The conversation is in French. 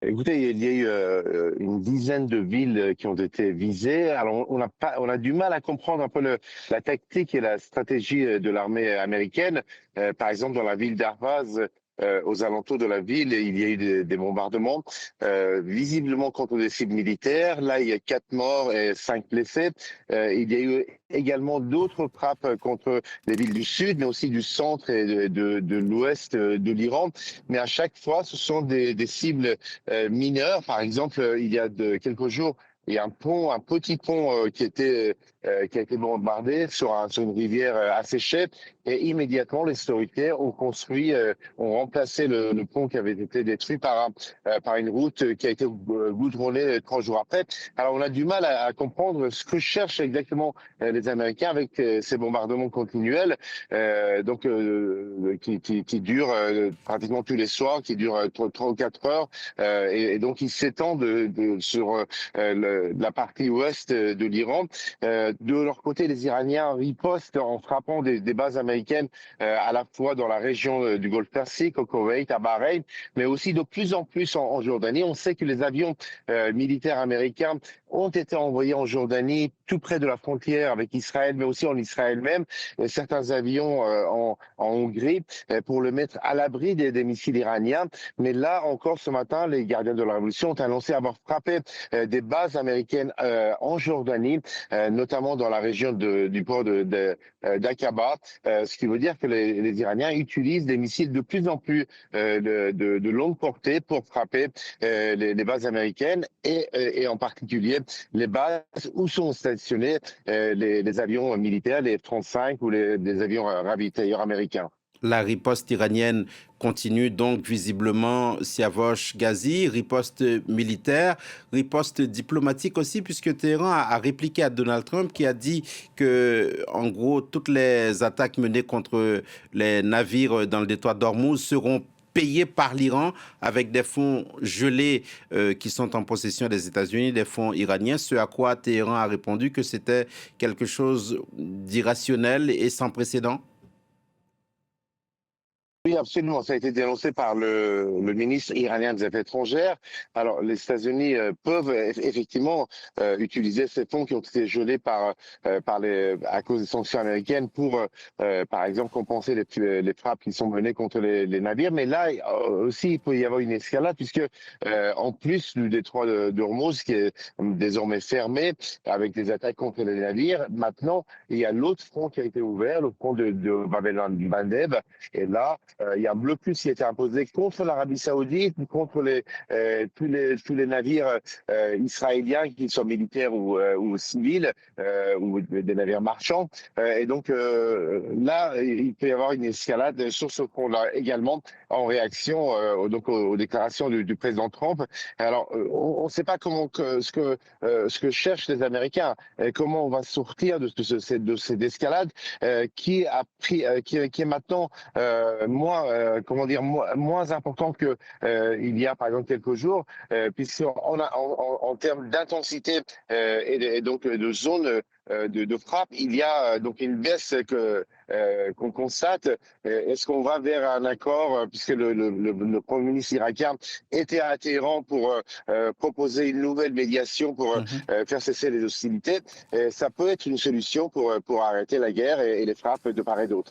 Écoutez, il y a eu une dizaine de villes qui ont été visées. Alors, on a du mal à comprendre un peu la tactique et la stratégie de l'armée américaine. Par exemple, dans la ville d'Arvaz, aux alentours de la ville, il y a eu des bombardements, visiblement contre des cibles militaires. Là, il y a 4 morts et 5 blessés. Il y a eu également d'autres frappes contre les villes du sud, mais aussi du centre et de l'ouest de l'Iran. Mais à chaque fois, ce sont des cibles mineurs. Par exemple, il y a quelques jours, il y a un petit pont qui a été bombardé sur une rivière asséchée. Et immédiatement, les autorités ont remplacé le pont qui avait été détruit par une route qui a été goudronnée 3 jours après. Alors, on a du mal à comprendre ce que cherchent exactement les Américains avec ces bombardements continuels, qui durent pratiquement tous les soirs, qui durent 3 ou 4 heures. Et donc, ils s'étendent sur la partie ouest de l'Iran. De leur côté, les Iraniens ripostent en frappant des bases américaines à la fois dans la région du Golfe Persique, au Koweït, à Bahreïn, mais aussi de plus en plus en Jordanie. On sait que les avions militaires américains ont été envoyés en Jordanie, tout près de la frontière avec Israël, mais aussi en Israël même. Certains avions en Hongrie pour le mettre à l'abri des missiles iraniens. Mais là encore, ce matin, les gardiens de la Révolution ont annoncé avoir frappé des bases américaines en Jordanie, notamment dans la région du port d'Aqaba, ce qui veut dire que les Iraniens utilisent des missiles de plus en plus de longue portée pour frapper les bases américaines et en particulier les bases où sont stationnés les avions militaires, les F-35 ou les avions ravitailleurs américains. La riposte iranienne continue donc visiblement Siavosh Ghazi, riposte militaire, riposte diplomatique aussi, puisque Téhéran a répliqué à Donald Trump qui a dit que, en gros, toutes les attaques menées contre les navires dans le détroit d'Ormuz seront payées par l'Iran avec des fonds gelés qui sont en possession des États-Unis, des fonds iraniens, ce à quoi Téhéran a répondu que c'était quelque chose d'irrationnel et sans précédent. Oui, absolument. Ça a été dénoncé par le ministre iranien des Affaires étrangères. Alors, les États-Unis peuvent effectivement utiliser ces fonds qui ont été gelés à cause des sanctions américaines pour, par exemple, compenser les frappes qui sont menées contre les navires. Mais là aussi, il peut y avoir une escalade puisque, en plus du détroit d'Ormuz, qui est désormais fermé avec des attaques contre les navires, maintenant, il y a l'autre front qui a été ouvert, le front de Bab el-Mandeb. Et là, il y a un blocus qui a été imposé contre l'Arabie Saoudite, contre tous les navires israéliens, qu'ils soient militaires ou civils, ou des navires marchands. Et donc là, il peut y avoir une escalade sur ce front-là également en réaction aux déclarations du président Trump. Alors, on ne sait pas ce que cherchent les Américains, comment on va sortir de cette escalade qui est maintenant moins important que il y a par exemple quelques jours, puisqu'on a en termes d'intensité et donc de zone de frappe, il y a donc une baisse qu'on constate. Est-ce qu'on va vers un accord, puisque le Premier ministre irakien était à Téhéran pour proposer une nouvelle médiation pour faire cesser les hostilités. Ça peut être une solution pour arrêter la guerre et les frappes de part et d'autre.